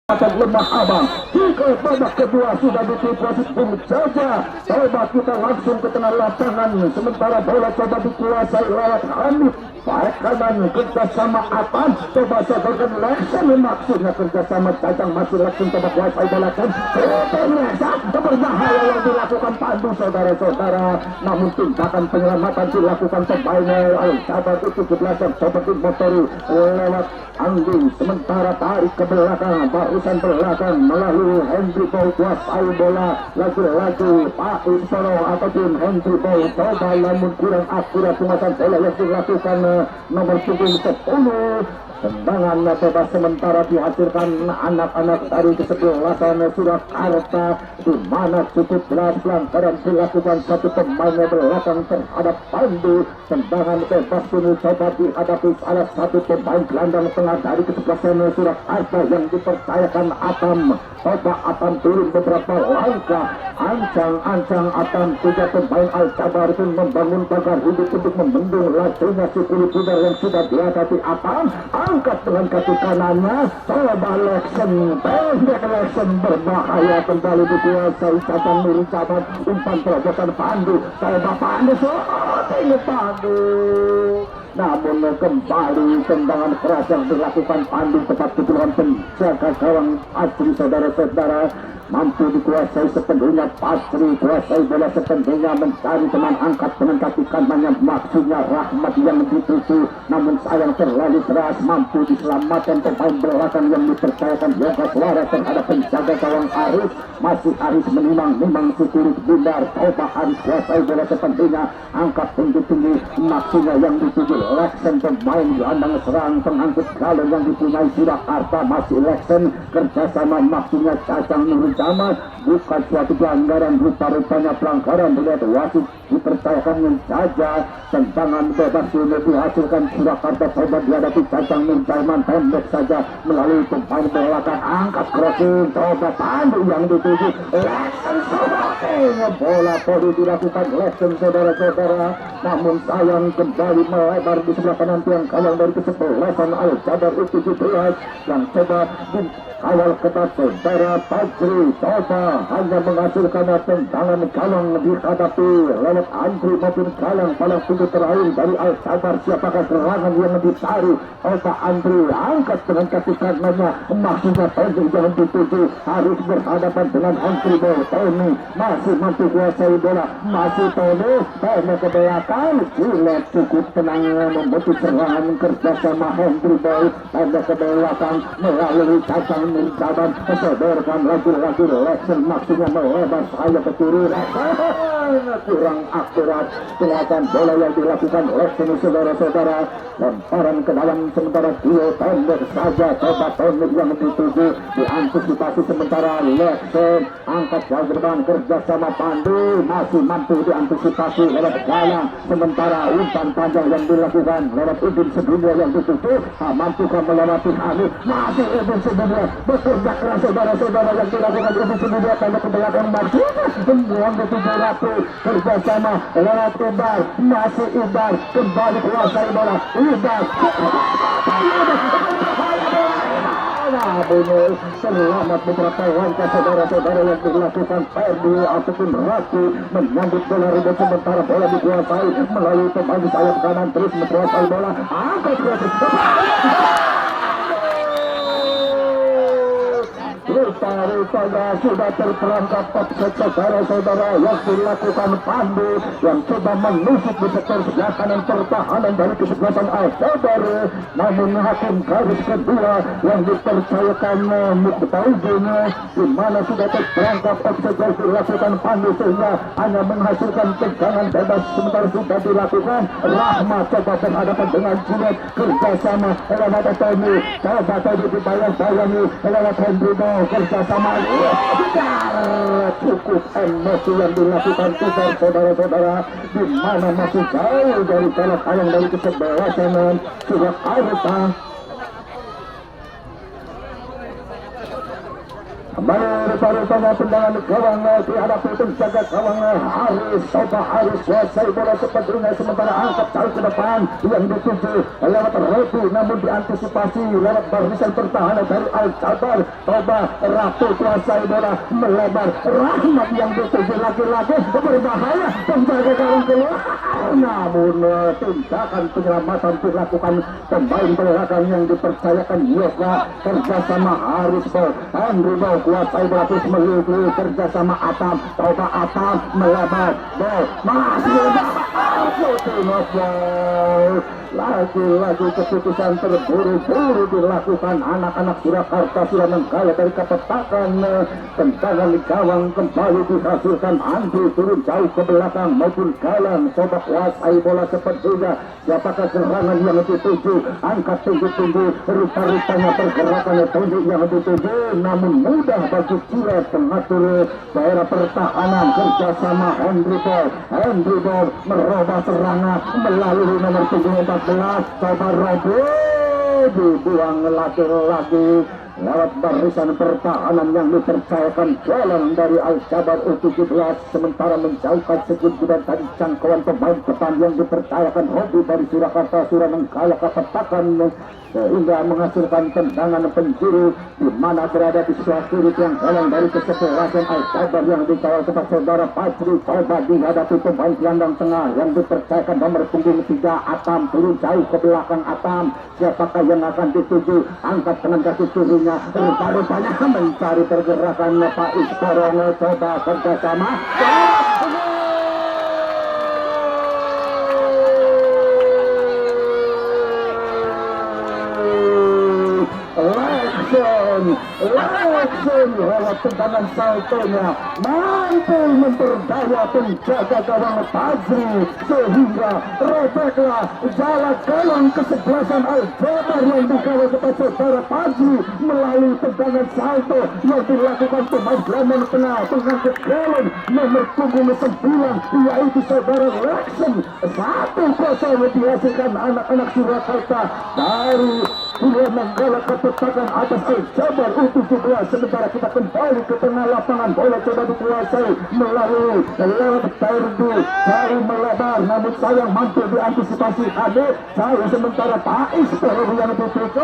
akan lemah abang. Jika babak kedua sudah ditipu saja, coba kita langsung ke tengah lapangan. Sementara bola coba dikuasai lewat Hanif. Baik kanan kerjasama Apan, coba sodorkan Leksan, maksudnya kerjasama Cacang masih Leksan coba kuasai bola kan. Ternyata berbahaya yang dilakukan Pandu saudara-saudara. Namun tindakan penyelamatan dilakukan pemainnya Al-Sabar itu 17 coba dimotori lewat Anggi. Sementara tarik ke belakang, barusan belakang melalui Henry Boy kuasai bola lagi-lagi Pak Isoro ataupun Henry Boy coba namun kurang akurat penguasaan bola yang dilakukan nomor punggung 10. Tendangan bebas sementara dihasilkan anak-anak dari kesebelasan Surakarta, di mana cukup jelas pelanggaran dilakukan satu pemain belakang terhadap Pandu. Tendangan bebas ini coba dihadapi salah satu pemain gelandang tengah dari kesebelasan Surakarta yang dipercayakan Atam. Coba Atam turun beberapa langkah, ancang-ancang Atam, tiga pemain Al-Jabar pun membangun pagar hidup untuk membendung lajunya si kulit pudar yang sudah dihadapi Atam. Angkat dengan kaki kanannya, coba Leksen, pendek Leksen berbahaya kembali dikuasai Cacang Nuri Caban, umpan terobosan Pandu, coba Pandu, ini Pandu. Namun kembali tendangan keras yang dilakukan Pandu tepat di puluhan penjaga gawang Asri saudara-saudara. Mampu dikuasai sepenuhnya Pasri, kuasai bola sepenuhnya, mencari teman angkat dengan kaki kanannya, maksudnya Rahmat yang dituju, namun sayang terlalu keras. Mampu diselamatkan pemain belakang yang dipercayakan Yoga Suara terhadap penjaga gawang Aris. Masih Aris menimang-nimang si kulit bundar, coba Aris kuasai bola sepenuhnya, angkat tinggi-tinggi, maksudnya yang dituju Leksen, pemain gelandang serang pengangkut galon yang dipunyai Surakarta. Masih Leksen kerjasama maksudnya Cacang Nuri Caman, bukan suatu pelanggaran, rupa-rupanya pelanggaran melihat wasit dipercayakan saja. Tendangan bebas ini dihasilkan Surakarta, coba dihadapi Cacang Nuri Caman, pendek saja melalui pemain belakang, angkat crossing, coba Pandu yang dituju Leksen, sebagainya bola poli dilakukan Leksen saudara-saudara, namun sayang kembali melebar di sebelah kanan tiang gawang dari kesebelasan Al-Jabar U17 yang coba dikawal ketat saudara Fajri. Coba hanya menghasilkan tendangan gawang dihadapi lewat Andri maupun galang paling tinggi terakhir dari Al-Jabar. Siapakah serangan yang ditaruh? Coba Andri angkat dengan kaki kanannya, maksudnya pendek yang dituju, harus berhadapan dengan Andri Boy. Tony masih mampu kuasai bola, masih Tony pendek ke belakang, Jilet cukup tenang membentuk serangan kerjasama Henry Boy, pendek ke belakang melalui Cacang Nuri Caban, sodorkan lagi-lagi Leksen, maksudnya melebar saya ke kiri, kurang akurat kelihatan bola yang dilakukan Leksen saudara-saudara. Lemparan ke dalam sementara duo pendek saja, coba Tony yang dituju, diantisipasi sementara Leksen, angkat jauh gerbang kerjasama Pandu, masih mampu diantisipasi lewat galang, sementara umpan panjang yang dilakukan lewat Udin Sedunia yang dituju, mampukah melewati Hanif, masih Udin Sedunia bekerja keras saudara-saudara yang dilakukan Udin Sedunia, pendek ke belakang maksudnya membuang dituju Ratu, kerjasama lewat Ibar, masih Ibar kembali kuasai bola, Ibar Bunyi selamat beberapa langkah saudara-saudara yang dilakukan Ferdi ataupun Ratu menyambut bola ribut, sementara bola dikuasai melalui pemain sayap kanan terus menguasai bola, angkat rupanya sudah terperangkap saudara-saudara yang dilakukan Pandu yang coba menusuk di sektor sebelah kanan pertahanan dari kesebelasan Al-Jabar, namun hakim garis kedua yang dipercayakan Mukhtaudin, di mana sudah terperangkap obstacle dilakukan Pandu sehingga hanya menghasilkan tegangan bebas. Sementara sudah dilakukan Rahmat coba berhadapan dengan Jilet, kerjasama lewat Tony, coba Tony dibayang-bayangi lewat Henry Boy, kerjasama cukup emosi yang dilakukan Tugar saudara-saudara, di mana masih jauh dari kalah sayang dari kesebelasan Surakarta. Baru-baru tendangan gawang dihadapi penjaga gawang Haris. Coba Haris kuasai bola sepertinya, sementara angkat jauh ke depan yang dituju lewat Ratu, namun diantisipasi lewat barisan pertahanan dari Al-Jabar. Coba Ratu kuasai bola melebar, Rahmat yang dituju lagi-lagi berbahaya, penjaga gawang keluar, namun tindakan penyelamatan dilakukan pemain belakang yang dipercayakan Yoga kerjasama Haris Andri Bau kuasai bola terus meluju kerjasama Atam. Coba Atam melebar, Bau masih lagi-lagi keputusan terburu-buru dilakukan. Anak-anak Surakarta sudah mengkalah dari kepetakan. Tendangan di gawang kembali dihasilkan. Andri turun jauh ke belakang maupun Galang. Coba kuasai bola sepertinya, siapakah serangan yang dituju, angkat tinggi-tinggi, rupa-rupanya pergerakan tinggi yang dituju, namun mudah bagi Cira pengatur daerah pertahanan kerjasama Henry Ball merubah serangan melalui nomor punggung 14. Coba Robo dibuang lagi lewat barisan pertahanan yang dipercayakan Galang dari Al-Jabar U17, sementara menjauhkan sekujur dari jangkauan pemain depan yang dipercayakan Robi dari Surakarta sudah mengkalah kepetakan sehingga menghasilkan tendangan penjuru di mana berada di sebelah kiri yang Galang dari kesebelasan Al-Jabar yang dikawal kepada saudara Fajri. Coba dihadapi pemain gelandang tengah yang dipercayakan nomor punggung 3 Atam, turun jauh ke belakang Atam, siapakah yang akan dituju, angkat tangan kaki kirinya, rupa-rupanya mencari pergerakan Pak Istorong. Coba kerjasama Lekson lewat tendangan saltonya mampu memperdaya penjaga gawang Fajri sehingga robeklah jalan Galang kesebelasan Al-Jabar yang dikawal kepada saudara Fajri melalui tendangan salto yang dilakukan pemain gelandang tengah pengangkut galon nomor punggung 9 yaitu saudara Lekson. 1-0 dihasilkan anak-anak Surakarta dari Pilihan menggalak kepetakan atas Al-Jabar U17. Sementara kita kembali ke tengah lapangan, bola coba dikuasai melalui lewat Perdu, jauh melebar namun sayang mampu diantisipasi Hanif. Jauh sementara Pais baru yang ditutup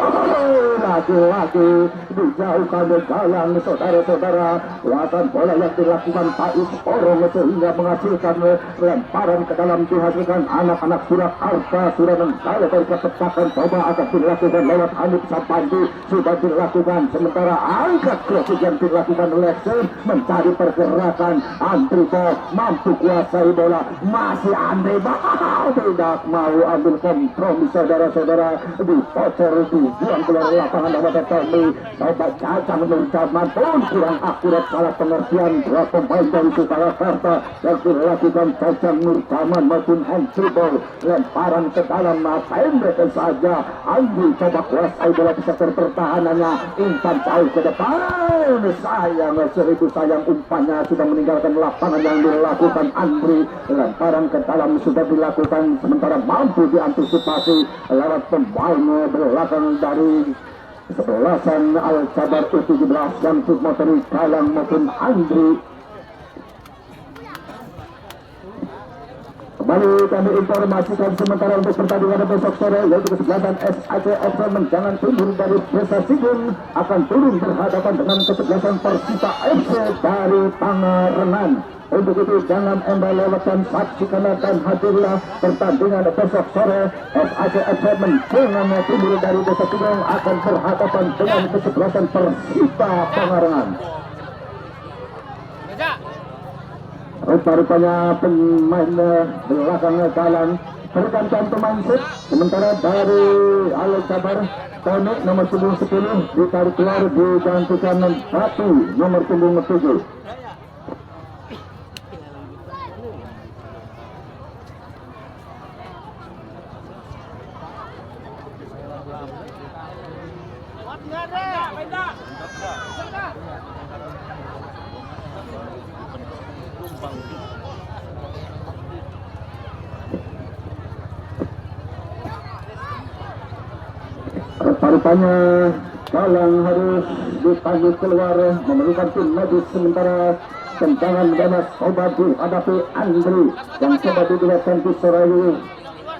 lagi-lagi dijauhkan dari Galang. Saudara-saudara, kuatan bola yang dilakukan Pais Porong sehingga menghasilkan lemparan ke dalam, dihasilkan anak-anak Surakarta sudah menggalak dari kepetakan. Coba akan dilakukan lewat Hanif Sapandi, sudah dilakukan, sementara angkat crossing yang dilakukan Lekson mencari pergerakan. Andri Ball mampu kuasai bola, masih Andri Ball tidak mau ambil kompromi. Saudara-saudara, dipocor dibuang keluar lapangan oleh Tommy. Coba Cacang Nurjaman pun kurang akurat, salah pengertian dua pemain dari Surakarta yang dilakukan Cacang Nurjaman maupun Andri Ball. Lemparan ke dalam pendek saja. Andri coba kuasai bola di sektor pertahanannya, umpan jauh ke depan, sayang, seribu sayang umpannya sudah meninggalkan lapangan yang dilakukan Andri. Lemparan ke dalam sudah dilakukan, sementara mampu diantisipasi lewat pemain belakang dari sebelasan Al-Jabar U17 yang motori Galang maupun Andri. Kembali kami informasikan sementara untuk pertandingan besok sore yaitu kesebelasan SAC Obserman Jangan Tundur dari Desa Sigung akan turun berhadapan dengan kesebelasan Persita FC dari Pangalengan. Untuk itu jangan Anda lewatkan, saksikan dan hadirlah pertandingan besok sore. SAC Obserman Jangan Tundur dari Desa Sigung akan berhadapan dengan kesebelasan Persita Pangalengan. Rupa-rupanya pemain belakang Galang bergantian pemain set, sementara dari Al-Jabar Tony nomor punggung 10 ditarik keluar, digantikan Ratu nomor punggung 7. Rupanya galang harus dipanggil keluar memerlukan tim medis sementara tendangan bebas coba dihadapi Andri yang coba dilakukan di Sorayu.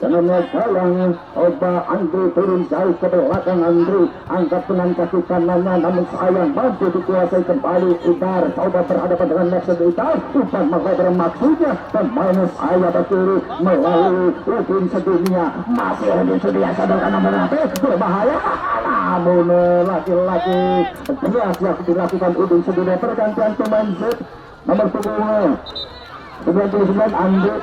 Karena galang coba Andri turun jauh ke belakang. Andri angkat dengan kaki kanannya namun sayang mampu dikuasai kembali Idar. Coba berhadapan dengan Nexus Idar. Bukan mengajar maksudnya pemain saya kiri melalui Udin Sedunia. Masih Udin Sedunia sadarkan nomor berbahaya. Namun lagi-lagi berhasil dilakukan Udin Sedunia. Pergantian pemain Z nomor punggung 99 Andri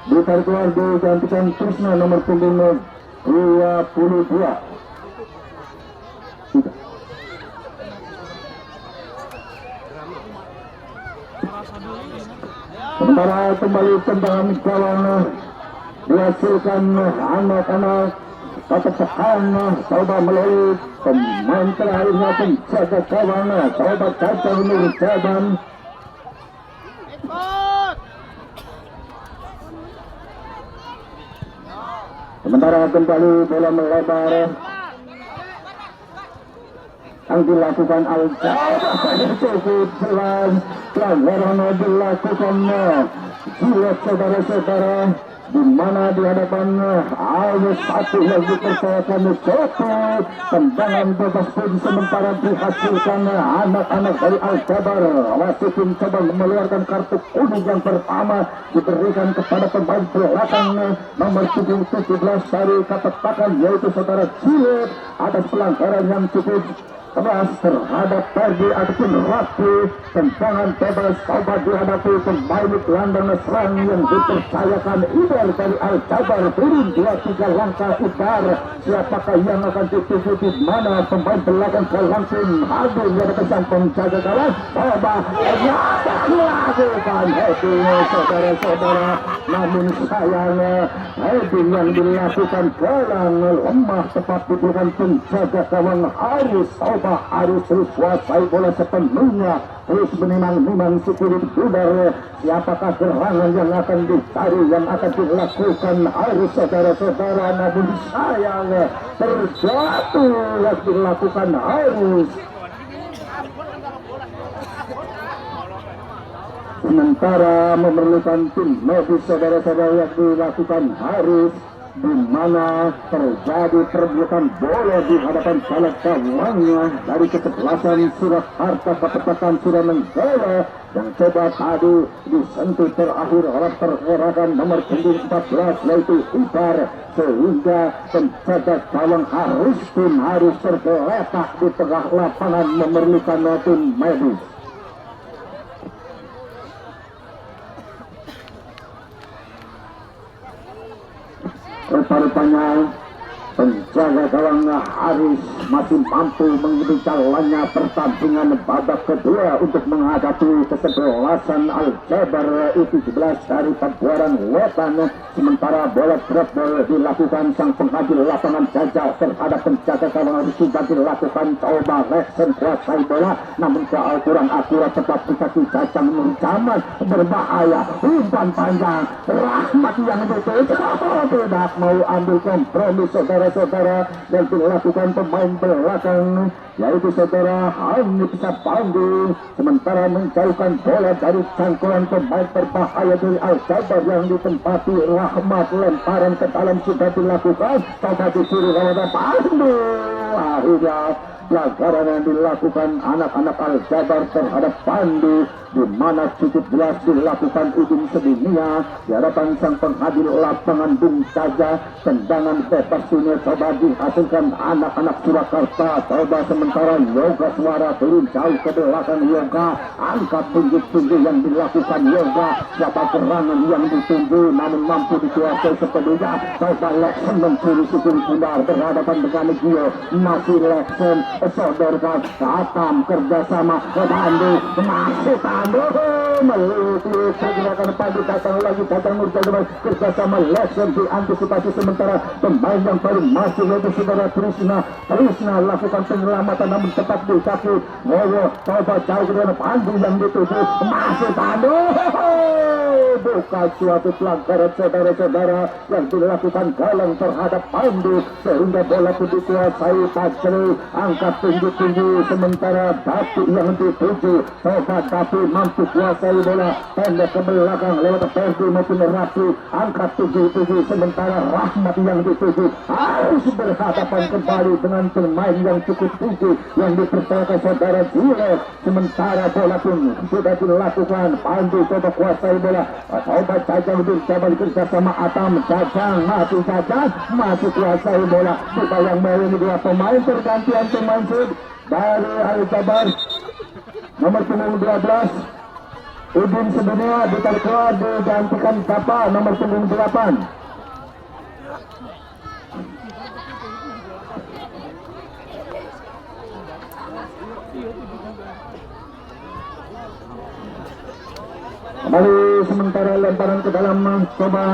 ditarik keluar digantikan Krishna nomor punggung 22. Sementara kembali tendangan gawang dihasilkan anak-anak tetap tekan coba melalui pemain terakhirnya penjaga gawang coba Caca Nur Jaban. Sementara kembali bola melebar yang dilakukan Al-Jabar cukup jelas pelanggaran dilakukan jelas saudara-saudara di mana di hadapan hanya satu lagi persahabatan cukup tendangan bebas pun sementara dihasilkan anak-anak dari Al-Jabar. Wasikin coba mengeluarkan kartu kuning yang pertama diberikan kepada pemain belakang nomor 17 dari Katapakan yaitu saudara Cilet atas pelanggaran yang cukup keras terhadap Ferdi ataupun Rafi. Tendangan bebas coba dihadapi pemain gelandang serang yang dipercayakan Idar dari Al-Jabar. Turun 2-3 langkah Idar. Siapakah yang akan dituju di mana pemain belakang langsung hadir di hadapan sang penjaga gawang. Coba melakukan heading saudara-saudara, namun sayangnya heading yang dilakukan galang lemah tepat diberikan penjaga gawang Haris. Haris terus kuasai bola sepenuhnya, terus menimang-nimang sekirim udara. Siapakah gerangan yang akan dicari, yang akan dilakukan Haris saudara-saudara, namun sayang terjatuh yang dilakukan Haris. Sementara memerlukan tim medis saudara-saudara yang dilakukan Haris, di mana terjadi perebutan bola di hadapan salah gawangnya dari kesebelasan Surakarta Kabupaten Suranenggala yang coba tadi disentuh terakhir oleh pergerakan nomor 14 yaitu Idar, sehingga penjaga gawang Haris tim harus tergeletak di tengah lapangan memerlukan tim medis. Rupa-rupanya penjaga gawang Haris masih mampu mengikuti jalannya pertandingan babak kedua untuk menghadapi kesebelasan Al-Jabar U17 dari Pabuaran Wetan. Sementara bola drop ball dilakukan sang pengadil lapangan Jaja terhadap penjaga gawang Haris sudah dilakukan coba Lexen kuasai bola, namun kurang akurat tetap di kaki Jaja menurut zaman berbahaya. Umpan panjang Rahmat yang ditutup tidak mau ambil kompromi saudara-saudara yang dilakukan pemain belakang yaitu saudara Hanif Sapandi, sementara menjauhkan bola dari cangkulan pemain berbahaya dari Al-Jabar yang ditempati Rahmat. Lemparan ke dalam sudah dilakukan, coba disuruh oleh Pandu. Akhirnya pelanggaran yang dilakukan anak-anak Al-Jabar terhadap Pandu, di mana cukup jelas dilakukan ujung sedunia di hadapan sang pengadil lapangan Bung Caja. Tendangan bebas ini coba dihasilkan anak-anak Surakarta. Coba sementara Yoga Suara turun jauh ke belakang. Yoga angkat tunjuk-tunjuk yang dilakukan Yoga. Siapa gerangan yang ditunju namun mampu dikuasai sepenuhnya. Coba Lexen mencuri sukun pundar berhadapan dengan Gio. Masih Lexen sodorkan Katam kerjasama ke Pandu, masih Pandu melukis pergerakan Pandu, datang lagi datang Nurjadman kerjasama Lexen diantisipasi. Sementara pemain yang baru masuk yaitu saudara Trisna lakukan penyelamatan namun tepat di kaki Wowo. Coba jauh ke dalam Pandu yang dituju, masih Pandu bukan suatu pelanggaran saudara-saudara yang dilakukan Galang terhadap Pandu sehingga bola pun dikuasai Fajri. Angkat tinggi-tinggi sementara Dapi yang dituju coba Dapi mampu kuasai bola pendek ke belakang lewat Ferdi maupun Rafi. Angkat tinggi-tinggi sementara Rahmat yang dituju harus berhadapan kembali dengan pemain yang cukup tinggi yang dipercayakan saudara Zile. Sementara bola pun sudah dilakukan Pandu coba kuasai bola coba Jajang bersama bekerja sama Atam. Jajang masih kuasai bola dibayang-bayang dua pemain pergantian pemain dari Al-Jabar nomor punggung 12 Udin Sedunia ditarik keluar digantikan Tapa nomor punggung 8. Kembali sementara lemparan ke dalam coba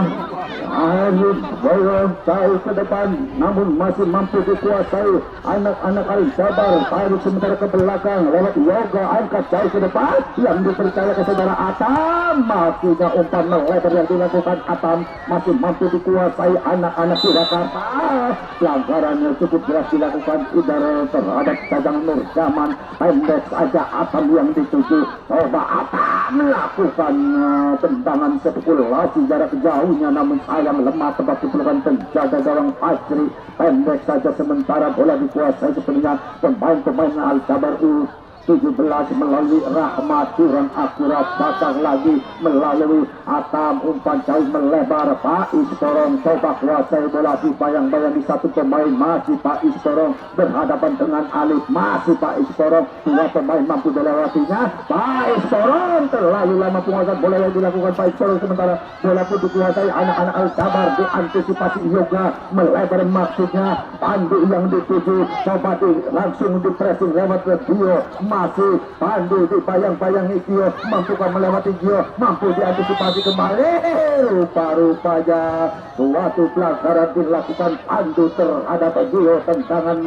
Arif Boyo jauh ke depan namun masih mampu dikuasai anak-anak Al-Jabar. Tarik sementara ke belakang lewat Yoga angkat jauh ke depan yang dipercaya ke saudara Atam. Masihnya umpan melebar yang dilakukan Atam masih mampu dikuasai anak-anak Surakarta. Pelanggarannya cukup jelas dilakukan Idara terhadap Jajang Nurjaman. Pendek saja Atam yang dituju. Coba Atam melakukan tendangan spekulasi jarak jauhnya namun sayang lemah tempat diperlukan penjaga gawang Fajri. Pendek saja sementara bola dikuasai sepenuhnya pemain-pemain Al-Jabar 17 melalui Rahmat kurang akurat datang lagi melalui Atam umpan jauh melebar Faiz Torong coba kuasai bola dibayang-bayang di satu pemain masih Faiz Torong berhadapan dengan Alif masih Faiz Torong dua pemain mampu melewatinya. Faiz Torong terlalu lama penguasaan bola yang dilakukan Faiz Torong sementara bola pun dikuasai anak-anak Al-Jabar diantisipasi Yoga melebar maksudnya Pandu yang dituju coba langsung di pressing lewat ke Dio masih Pandu dibayang-bayang Gio mampukah melewati Gio mampu diantisipasi kembali. Rupa-rupanya suatu pelanggaran dilakukan Pandu terhadap Gio. Tendangan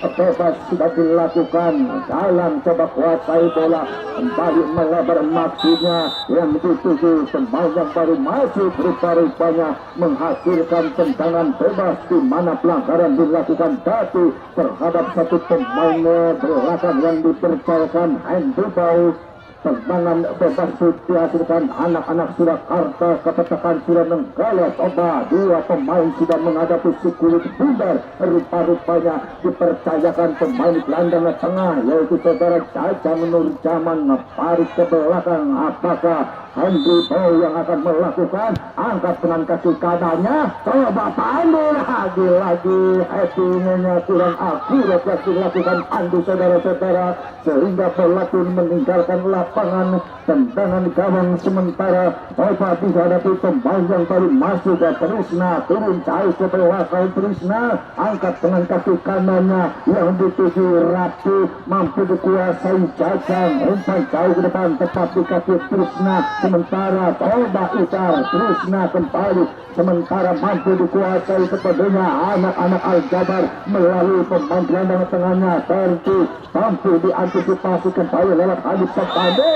bebas sudah dilakukan. Galang coba kuasai bola kembali melebar maksudnya yang dituju pemain yang baru masuk rupa-rupanya menghasilkan tendangan bebas di mana pelanggaran dilakukan Datu terhadap satu pemain belakang yang dipercayakan Hendubau. Tendangan bebas dihasilkan anak-anak Surakarta kepetakan Suranenggala. Coba dua pemain sudah menghadapi si kulit bundar. Rupa-rupanya dipercayakan pemain gelandang tengah yaitu saudara Jajang Nurjaman tarik ke belakang. Apakah Henry Bow yang akan melakukan angkat dengan kaki kanannya? Coba Pandu lagi-lagi headingnya kurang akurat yang dilakukan Pandu saudara-saudara sehingga bola pun meninggalkan lapangan. Tendangan gawang sementara coba dihadapi pemain yang baru masuk ke Trisna turun jauh ke belakang. Trisna angkat dengan kaki kanannya yang dituju Ratu mampu dikuasai Jajang umpan jauh ke depan tepat di kaki Trisna sementara coba Itar Trisna kembali sementara mampu dikuasai sepenuhnya anak-anak Al-Jabar melalui pemain gelandang tengahnya Terti mampu diantisipasi kembali lewat Alif Sepande.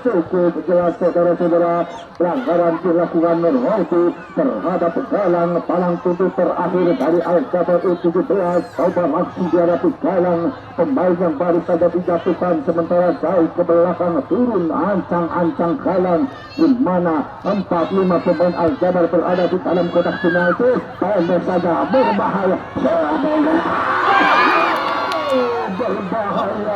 Cukup jelas saudara-saudara pelanggaran dilakukan Nurhoti terhadap Galang. Palang tutup terakhir dari Al-Jabar U17 coba langsung dihadapi Galang pemain yang baru saja dijatuhkan sementara jauh ke belakang turun ancang-ancang Galang di mana 4-5 pemain Al-Jabar berada di dalam kotak penalti. Pendek saja berbahaya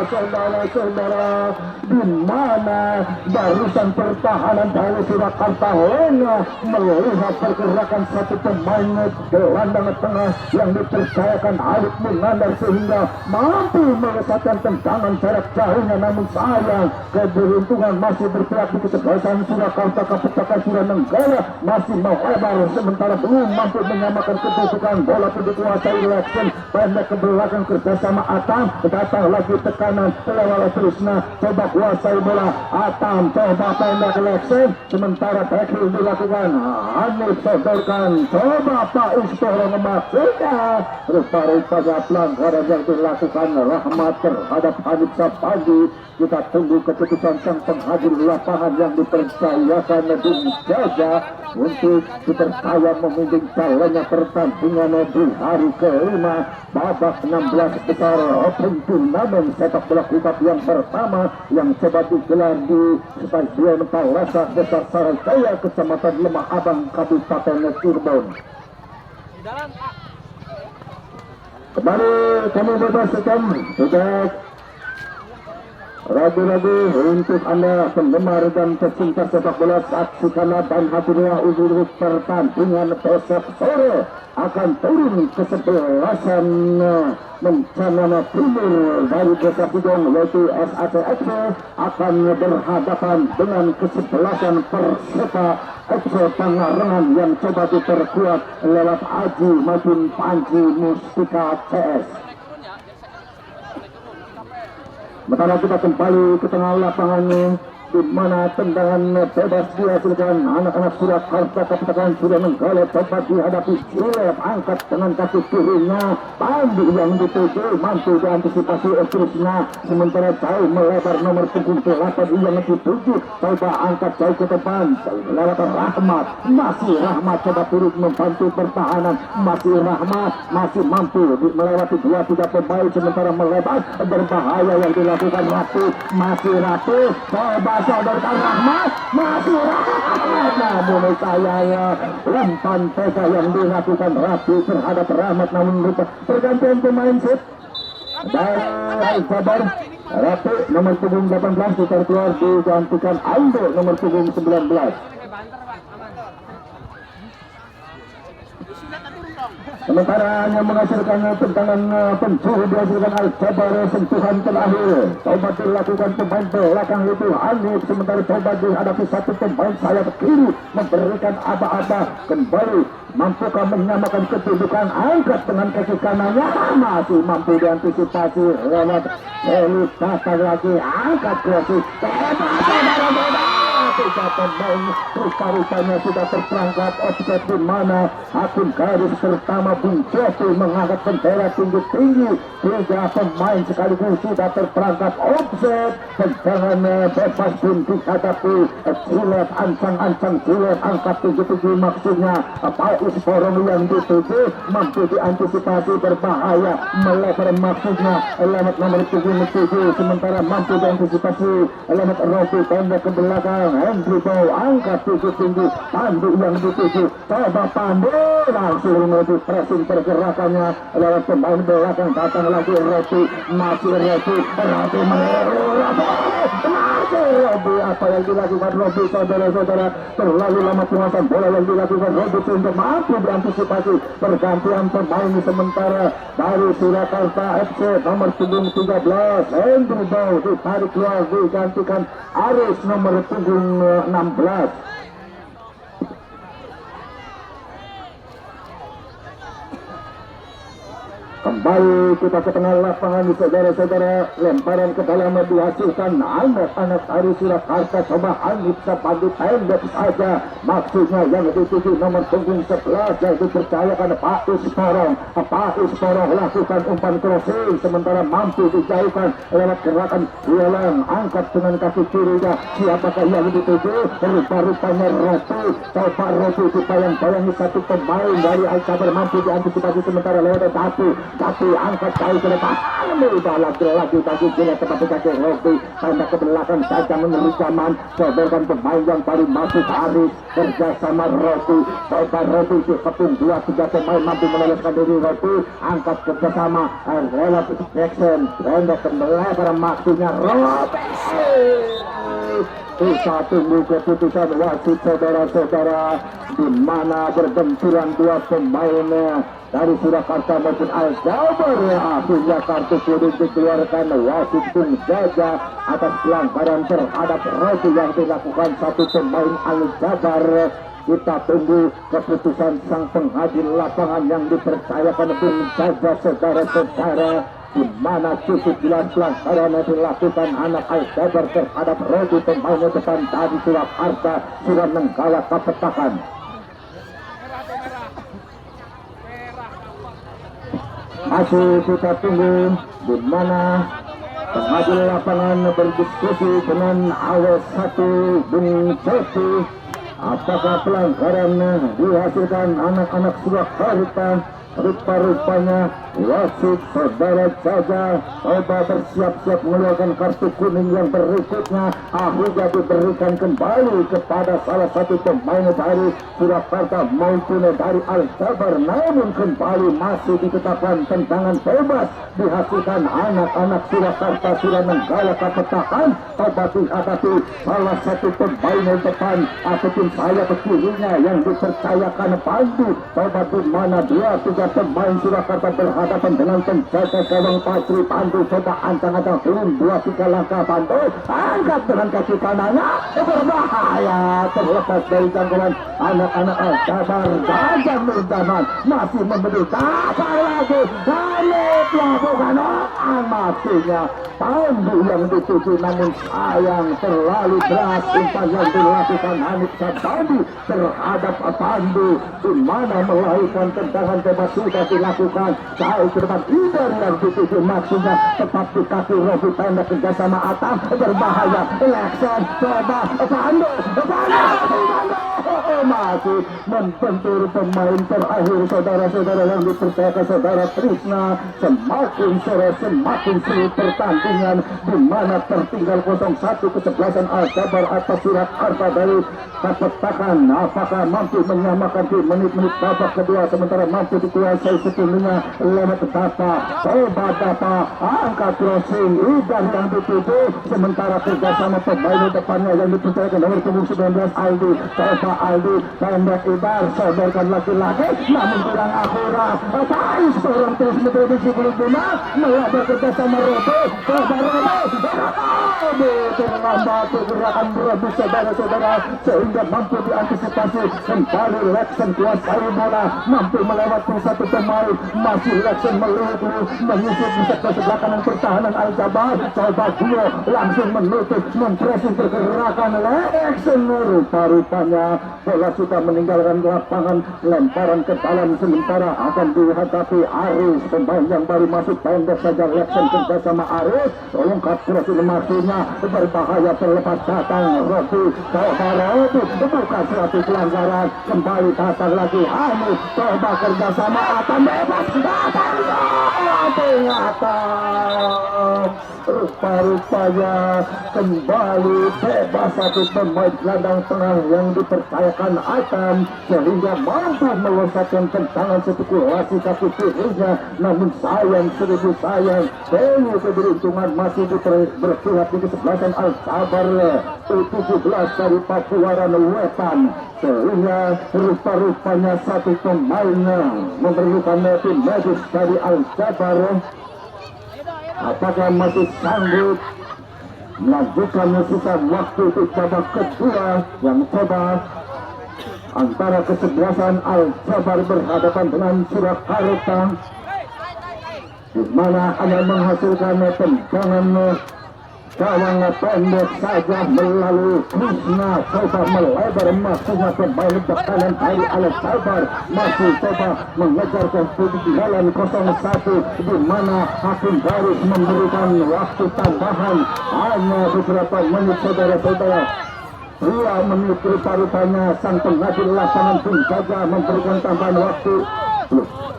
saudara-saudara di mana barisan pertahanan dari Surakarta lengah melihat pergerakan satu pemain gelandang tengah yang dipercayakan Alif Munandar sehingga mampu melesatkan tendangan jarak jauhnya namun sayang keberuntungan masih berpihak di kesebelasan Surakarta. Kepetakan Suranenggala masih melebar sementara belum mampu menyamakan kedudukan. Bola pun dikuasai Lexen pendek ke belakang kerjasama Atam datang lagi tekanan oleh Trisna, coba kuasai bola. Atam coba pendek Leksen, sementara tackle dilakukan Hanif sodorkan, coba Pak Istoro memaksudnya. Rupa-rupanya pelanggaran yang dilakukan Rahmat terhadap Hanif Sapandi. Kita tunggu keputusan sang penghadir lapangan yang dipercayakan Bung Jaja untuk dipercaya memimpin jalannya pertandingan di hari kelima babak 16 besar Open Turnamen sepak bola kupat yang pertama yang coba digelar di Stadion Palasa Besar Sarajaya, Kecamatan Lemah Abang, Kabupaten Cirebon. Kembali kami bebaskan sudah ragu-ragu untuk Anda penggemar dan pecinta sepak bola, saksikanlah dan hadirilah untuk pertandingan besok sore akan turun kesebelasan bencana timur dari Desa Pidong yaitu SACFC akan berhadapan dengan kesebelasan Perseta FC Pangarengan yang coba diperkuat lewat Aji maupun Panji Mustika CS. Sementara kita kembali ke tengah lapangan di mana tendangan bebas dihasilkan anak-anak Surakarta Kapitakan sudah menggalet, coba dihadapi Cilep, angkat dengan kaki kirinya, Pandu yang dituju mampu diantisipasi Trisna, sementara jauh melebar nomor punggung 8 yang dituju, coba angkat jauh ke depan lewat Rahmat, masih Rahmat coba turut membantu pertahanan, masih Rahmat masih mampu melewati 2-3 pemain, sementara melebar berbahaya yang dilakukan Ratu, masih Ratu coba sodorkan Rahmat, masih Rahmat, namun sayangnya umpan tega yang dilakukan Ratu terhadap Rahmat, namun lupa pergantian pemain set dari Sabar. Ratu nomor punggung 18 putar keluar digantikan Aldo nomor punggung 19. Sementara yang menghasilkan tendangan pencuri dihasilkan Al-Jabar, sentuhan terakhir coba dilakukan pemain belakang itu Hanif, sementara coba dihadapi satu pemain sayap kiri memberikan aba-aba, kembali mampukah menyamakan kedudukan, angkat dengan kaki kanannya, masih mampu diantisipasi lewat Elit, datang lagi angkat krosi, tiga pemain rupa-rupanya sudah terperangkap offset, di mana hakim garis pertama Bung Jovi mengangkat bendera tinggi-tinggi, tiga pemain sekaligus sudah terperangkap offset. Tendangan bebas pun dihadapi Cilep, ancang-ancang Cilep angkat tinggi-tinggi, maksudnya Pak Isporong yang dituju mampu diantisipasi, berbahaya melebar maksudnya lewat nomor 7, sementara mampu diantisipasi lewat Robi pendek ke belakang, Henry Bow angkat tinggi-tinggi, Pandu yang dituju, coba Pandu langsung menuju pressing pergerakannya lewat pemain belakang, datang lagi Robi, masih Robi meniru Robi, apa yang dilakukan Robi, saudara-saudara, terlalu lama penguasaan bola yang dilakukan Robi sehingga mampu diantisipasi pergantian pemain. Sementara dari Surakarta FC nomor punggung 13 Henry Bow ditarik keluar digantikan Aris nomor punggung 16. Kembali kita ke tengah lapangan, saudara-saudara, lemparan ke dalam dihasilkan anak-anak dari Surakarta, coba Hanif Sapandi pendek saja, maksudnya yang dituju nomor punggung 11 yang dipercayakan Pak Isporong lakukan umpan crossing, sementara mampu dijauhkan lewat gerakan Wielang, angkat dengan kaki kirinya, siapakah yang dituju, rupa-rupanya Rotu, coba Rotu dibayang-bayangi satu pemain dari Al-Jabar, mampu diantisipasi, sementara lewat Tapi angkat jauh ke depan, mudah lagi bagi Jila tetapi kaki Robi tanda ke belakang saja menurut zaman, sodorkan pemain yang baru masuk Aris kerjasama Robi, coba Robi dikepung 2-3 pemain mampu meloloskan diri Robi, angkat kerjasama lewat Jackson, pendek ke belakang maksudnya Robi. Kita tunggu keputusan wasit, saudara-saudara, di mana berbenturan dua pemain dari Surakarta maupun Al-Jabar. Akhirnya kartu kuning dikeluarkan wasit Bung Jaja atas pelanggaran terhadap Robi yang dilakukan satu pemain Al-Jabar. Kita tunggu keputusan sang penghadir lapangan yang dipercayakan Bung Jaja, saudara-saudara. di mana cukup jelas pelanggaran yang dilakukan anak Al-Jabar terhadap Rodi pemain depan dari Surakarta sudah menggalak kepetakan. Masih kita tunggu di mana pengadil lapangan berdiskusi dengan AW1 Bung Jati. Apakah pelanggaran dihasilkan anak-anak Surakarta? Rupa-rupanya wasit saudara Jaja coba bersiap-siap mengeluarkan kartu kuning yang berikutnya. Akhirnya diberikan kembali kepada salah satu pemain dari Surakarta maupun dari Al-Jabar, namun kembali masih ditetapkan tendangan bebas dihasilkan anak-anak Surakarta sudah menggalak kepetakan. Coba dihadapi salah satu pemain depan ataupun saya ke kirinya yang dipercayakan Pandu. Coba di mana dia tiga pemain Surakarta berhadapan dengan penjaga gawang Patri Pandu. Coba ancang-ancang turun 2-3 langkah Pandu, angkat dengan kaki kanannya, berbahaya terlepas dari jangkauan anak-anak Al-Jabar. Gajah Nurjaman masih memberi kasar lagi, lalu pelabuhan matinya Pandu yang dituju, namun sayang terlalu berat umpan yang dilakukan Hanif Sabandi terhadap Pandu, di mana melahirkan tendangan bebas sudah dilakukan jauh ke depan. Ider yang dituju maksudnya tepat di kaki Robi pendek kerjasama Atam, berbahaya. Lekson coba Pandu masih membentur pemain terakhir saudara-saudara yang dipercayakan saudara Trisna. Semakin sore semakin seru pertandingan, di mana tertinggal 0-1 kesebelasan Al-Jabar atas Surakarta dari kepetakan. Apakah mampu menyamakan di menit-menit babak kedua, sementara mampu dikuasai sepenuhnya lewat Dapa. Coba Dapa angkat crossing, Idan yang dituju, sementara kerjasama pemain depannya yang dipercayakan nomor punggung 19 Aldi. Coba Aldi pendek Ibar sodorkan lagi-lagi, namun kurang akurat. Tais orang terus memprediksi belum guna melebar kerjasama Robo. Coba Robo terlambat gerakan Robo saudara-saudara sehingga mampu diantisipasi. Kembali Lekson kuasai bola, mampu melewati satu pemain, masih Lekson melulu menyisip di sektor sebelah kanan pertahanan Al-Jabar. Coba Dio langsung menutup mempressing pergerakan Lekson. Rupa-rupanya bola sudah meninggalkan lapangan, lemparan ke dalam, sementara akan dihadapi Aris, pemain yang baru masuk pendek saja. Lekson kerjasama Aris, lengkap crossing maksudnya berbahaya terlepas datang Robi. Coba Robi bukan suatu pelanggaran, kembali datang lagi Hanif. Coba kerjasama Atam bebas datang rupa-rupanya kembali bebas satu pemain gelandang tengah yang dipercayakan Atam, sehingga mampu melesatkan tendangan spekulasi kaki kirinya. Namun sayang, seribu sayang, Dewi keberuntungan masih berpihak di kesebelasan Al-Jabar U17 dari Pakuaran Wetan, sehingga rupa-rupanya satu pemainnya memerlukan tim medis dari Al-Jabar. Apakah masih sanggup melanjutkan sisa waktu di babak kedua yang coba antara kesebelasan Al-Jabar berhadapan dengan Surakarta, di mana hanya menghasilkan tendangan gawang pendek saja melalui Krishna. Coba melebar maksudnya pemain kanan dari Al-Jabar masih coba mengejar ketinggalan 0-1, di mana hakim garis memberikan waktu tambahan hanya beberapa menit saudara-saudara. 2 menit rupa-rupanya sang pengadil lapangan pun saja memberikan tambahan waktu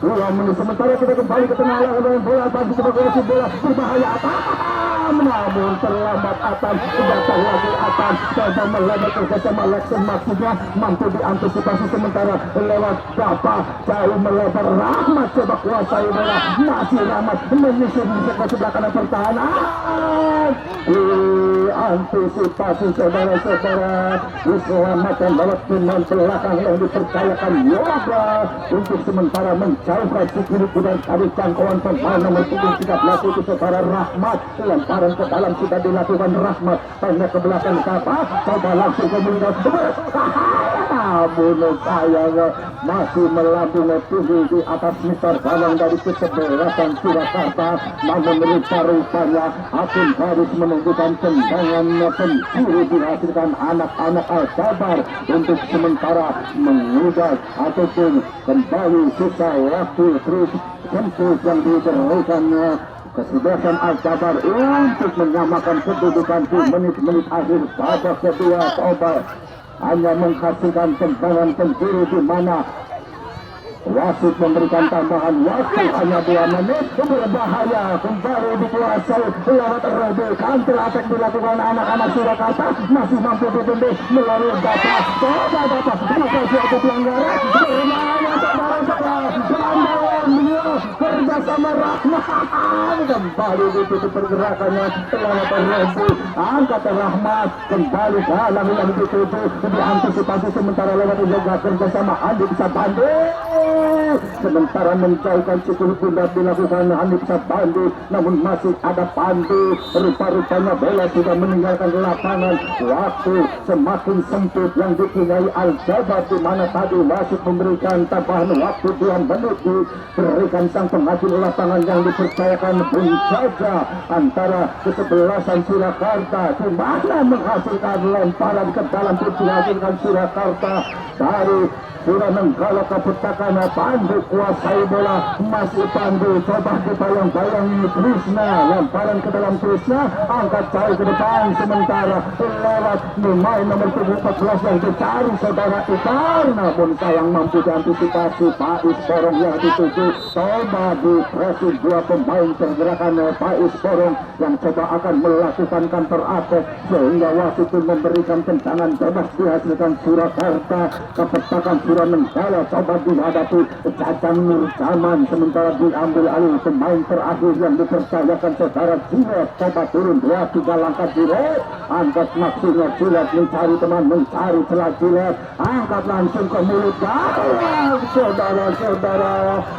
2 menit. Sementara kita kembali ke tengah lapangan bola, pasti sebagai bola berbahaya Atam, namun terlambat Atam, datang lagi Atam, coba melebar kerjasama Lekson maksudnya mampu diantisipasi, sementara lewat Dapa jauh melebar Rahmat, coba kuasai bola, masih Rahmat menyisir di sebelah kanan pertahanan. antisipasi saudara-saudara, diselamatkan lewat pemain belakang yang dipercayakan Yoga untuk sementara menjauhkan si kiri dan dari jangkauan pemain nomor 13 itu saudara Rahmat. Lemparan ke dalam sudah dilakukan Rahmat, tanya ke belakang Kapa, coba langsung kemudian bunuh sayang masih melambung tinggi di atas mister gawang dari kesebelasan Surakarta. Namun rupa-rupanya Hakim harus menentukan tendangan pencuri dihasilkan anak-anak Al-Jabar untuk sementara mengubah ataupun kembali sisa waktu terus tempuh yang diberikan kesebelasan Al-Jabar untuk menyamakan kedudukan di menit-menit akhir babak kedua. Coba hanya menghasilkan tendangan pencuri di mana wasit memberikan tambahan waktu hanya 2 menit. Berbahaya kembali dikuasai lewat Robi. Counter attack dilakukan anak-anak Surakarta, masih mampu ditembus melalui Bapak. Coba Bapak bukan suatu pelanggaran. Berbahaya kerjasama Rahmat kembali ditutup pergerakannya lewat Robi. Angkat Rahmat kembali dalam yang dituju diantisipasi sementara lewat juga kerjasama Andi bisa bantu sementara menjauhkan sikul bunda dilakukan Hanif Sabandi, namun masih ada Pandu. Rupa-rupanya bola sudah meninggalkan lapangan. Waktu semakin sempit yang dipunyai Al-Jabar, di mana tadi wasit memberikan tambahan waktu 2 menit diberikan sang penghasil lapangan yang dipercayakan Bung Jaja antara kesebelasan Surakarta, di mana menghasilkan lemparan ke dalam dihasilkan Surakarta dari sudah menggalak kepetakan. Pandu kuasai bola, masih Pandu coba dibayang-bayang Krishna, lemparan ke dalam Krishna, angkat jauh ke depan sementara lewat pemain nomor 14 yang dicari saudara Itar, namun sayang mampu diantisipasi Faiz Borong yang dituju. Coba di pressing 2 pemain pergerakan Faiz Borong yang coba akan melakukan counter attack sehingga wasit pun memberikan tendangan bebas dihasilkan Surakarta. Kepetakan sudah menggala, coba dihadapi Jajang Nur Zaman, sementara diambil alih pemain terakhir yang dipercayakan saudara Jilet. Coba turun 2-3 langkah Jilet, angkat maksudnya Jilet mencari teman, mencari celah Jilet, angkat langsung ke mulut gawang saudara-saudara.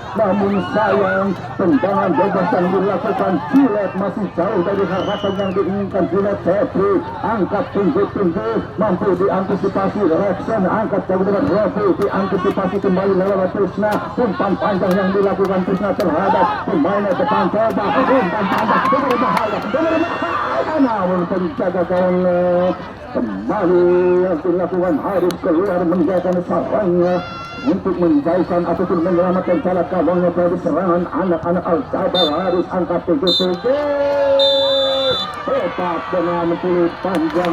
Namun sayang tendangan bebas yang dilakukan Jilet masih jauh dari harapan yang diinginkan Jilet. Jeffrey angkat tinggi-tinggi, mampu diantisipasi Rexen, angkat jauh dengan Robi, diantisipasi kembali lewat Krishna. Umpan panjang yang dilakukan Krishna terhadap pemainnya depan. Coba umpan panjang berbahaya, namun penjaga gawang kembali yang dilakukan harus keluar menjaga sarangnya untuk menjauhkan ataupun menyelamatkan salah gawangnya dari serangan anak-anak Al-Jabar. Harus angkat tinggi-tinggi, tepat dengan kulit panjang